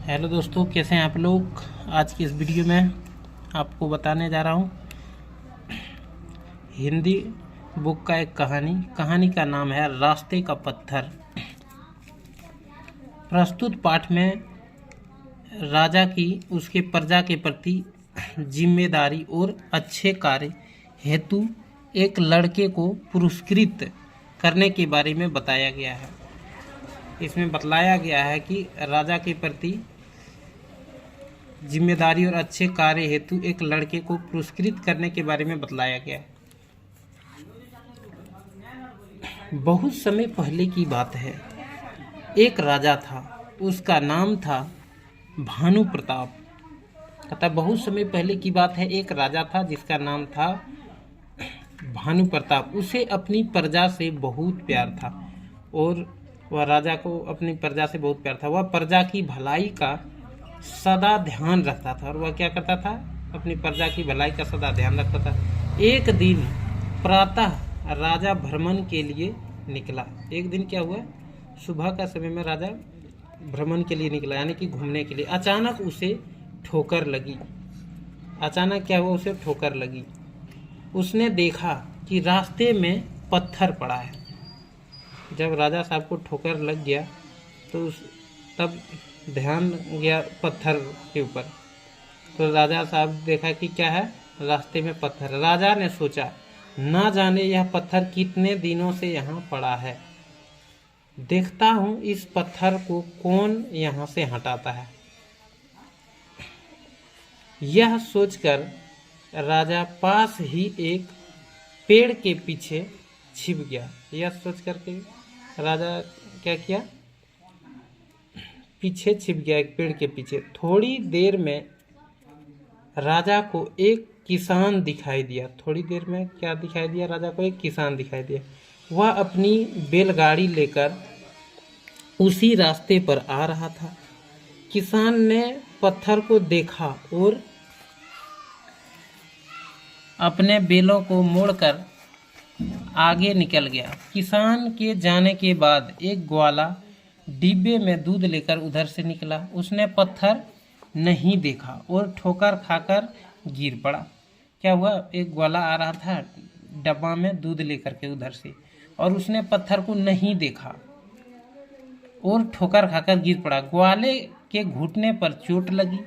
Hello दोस्तों, कैसे हैं आप लोग। आज की इस वीडियो में आपको बताने जा रहा हूँ हिंदी बुक का एक कहानी का नाम है रास्ते का पत्थर। प्रस्तुत पाठ में राजा की उसके प्रजा के प्रति जिम्मेदारी और अच्छे कार्य हेतु एक लड़के को पुरस्कृत करने के बारे में बताया गया है। इसमें बतलाया गया है कि राजा के प्रति जिम्मेदारी और अच्छे कार्य हेतु एक लड़के को पुरस्कृत करने के बारे में बतलाया गया है। बहुत समय पहले की बात है। एक राजा था, उसका नाम था भानु प्रताप। कहता बहुत समय पहले की बात है, एक राजा था जिसका नाम था भानु प्रताप। उसे अपनी प्रजा से बहुत प्यार था और वह राजा को अपनी प्रजा से बहुत प्यार था। वह प्रजा की भलाई का सदा ध्यान रखता था। और वह क्या करता था? अपनी प्रजा की भलाई का सदा ध्यान रखता था। एक दिन प्रातः राजा भ्रमण के लिए निकला। एक दिन क्या हुआ? सुबह का समय में राजा भ्रमण के लिए निकला, यानी कि घूमने के लिए। अचानक उसे ठोकर लगी। अचानक क्या हुआ? उसे ठोकर लगी। उसने देखा कि रास्ते में पत्थर पड़ा है। जब राजा साहब को ठोकर लग गया तो तब ध्यान गया पत्थर के ऊपर। तो राजा साहब देखा कि क्या है? रास्ते में पत्थर। राजा ने सोचा, ना जाने यह पत्थर कितने दिनों से यहाँ पड़ा है। देखता हूँ इस पत्थर को कौन यहाँ से हटाता है। यह सोचकर राजा पास ही एक पेड़ के पीछे छिप गया। यह सोच करके राजा क्या किया? पीछे छिप गया, एक पेड़ के पीछे। थोड़ी देर में राजा को एक किसान दिखाई दिया। थोड़ी देर में क्या दिखाई दिया? राजा को एक किसान दिखाई दिया। वह अपनी बैलगाड़ी लेकर उसी रास्ते पर आ रहा था। किसान ने पत्थर को देखा और अपने बैलों को मोड़कर आगे निकल गया। किसान के जाने के बाद एक ग्वाला डिब्बे में दूध लेकर उधर से निकला। उसने पत्थर नहीं देखा और ठोकर खाकर गिर पड़ा। क्या हुआ? एक ग्वाला आ रहा था डब्बा में दूध लेकर के उधर से, और उसने पत्थर को नहीं देखा और ठोकर खाकर गिर पड़ा। ग्वाले के घुटने पर चोट लगी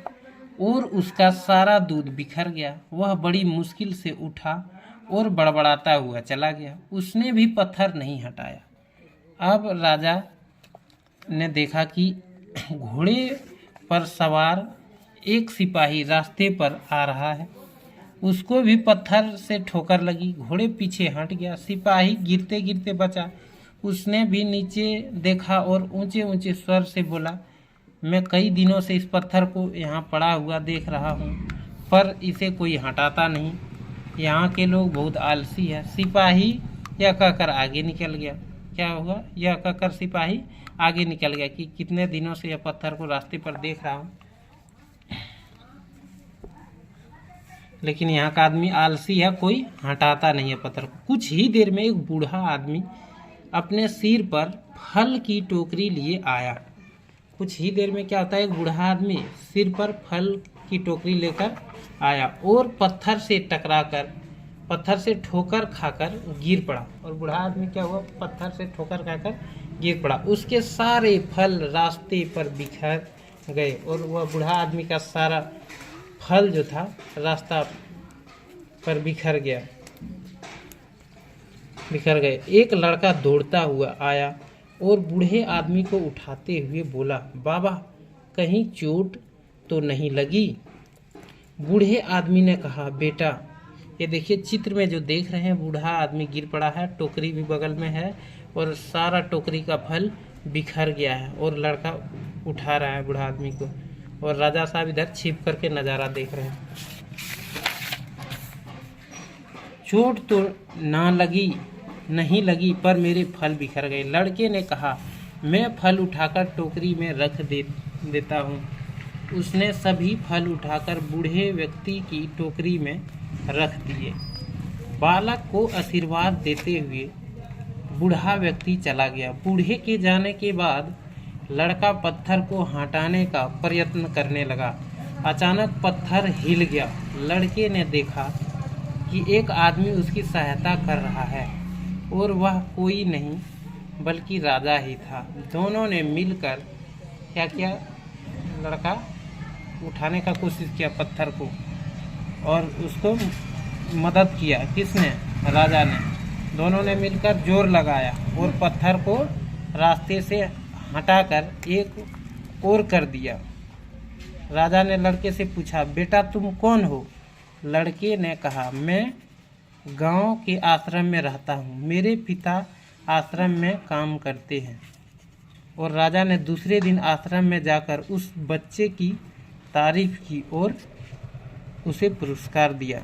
और उसका सारा दूध बिखर गया। वह बड़ी मुश्किल से उठा और बड़बड़ाता हुआ चला गया। उसने भी पत्थर नहीं हटाया। अब राजा ने देखा कि घोड़े पर सवार एक सिपाही रास्ते पर आ रहा है। उसको भी पत्थर से ठोकर लगी। घोड़े पीछे हट गया। सिपाही गिरते गिरते बचा। उसने भी नीचे देखा और ऊंचे ऊंचे स्वर से बोला, मैं कई दिनों से इस पत्थर को यहाँ पड़ा हुआ देख रहा हूँ, पर इसे कोई हटाता नहीं। यहाँ के लोग बहुत आलसी है। सिपाही यह कहकर आगे निकल गया। क्या हुआ? यह कहकर सिपाही आगे निकल गया कि कितने दिनों से यह पत्थर को रास्ते पर देख रहा हूँ, लेकिन यहाँ का आदमी आलसी है, कोई हटाता नहीं है पत्थर को। कुछ ही देर में एक बूढ़ा आदमी अपने सिर पर फल की टोकरी लिए आया। कुछ ही देर में क्या होता है? एक बूढ़ा आदमी सिर पर फल की टोकरी लेकर आया और पत्थर से ठोकर खाकर गिर पड़ा। और बूढ़ा आदमी क्या हुआ? पत्थर से ठोकर खाकर गिर पड़ा। उसके सारे फल रास्ते पर बिखर गए और वह बूढ़ा आदमी का सारा फल जो था रास्ता पर बिखर गए। एक लड़का दौड़ता हुआ आया और बूढ़े आदमी को उठाते हुए बोला, बाबा कहीं चोट तो नहीं लगी? बूढ़े आदमी ने कहा, बेटा ये देखिए चित्र में जो देख रहे हैं, बूढ़ा आदमी गिर पड़ा है, टोकरी भी बगल में है और सारा टोकरी का फल बिखर गया है और लड़का उठा रहा है बूढ़ा आदमी को, और राजा साहब इधर छिप करके नज़ारा देख रहे हैं। चोट तो नहीं लगी पर मेरे फल बिखर गए। लड़के ने कहा, मैं फल उठाकर टोकरी में रख देता हूँ। उसने सभी फल उठाकर बूढ़े व्यक्ति की टोकरी में रख दिए। बालक को आशीर्वाद देते हुए बूढ़ा व्यक्ति चला गया। बूढ़े के जाने के बाद लड़का पत्थर को हटाने का प्रयत्न करने लगा। अचानक पत्थर हिल गया। लड़के ने देखा कि एक आदमी उसकी सहायता कर रहा है और वह कोई नहीं बल्कि राजा ही था। दोनों ने मिलकर क्या किया, लड़का उठाने का कोशिश किया पत्थर को, और उसको मदद किया। किसने? राजा ने। दोनों ने मिलकर जोर लगाया और पत्थर को रास्ते से हटाकर एक और कर दिया। राजा ने लड़के से पूछा, बेटा तुम कौन हो? लड़के ने कहा, मैं गांव के आश्रम में रहता हूँ। मेरे पिता आश्रम में काम करते हैं। और राजा ने दूसरे दिन आश्रम में जाकर उस बच्चे की तारीफ की और उसे पुरस्कार दिया।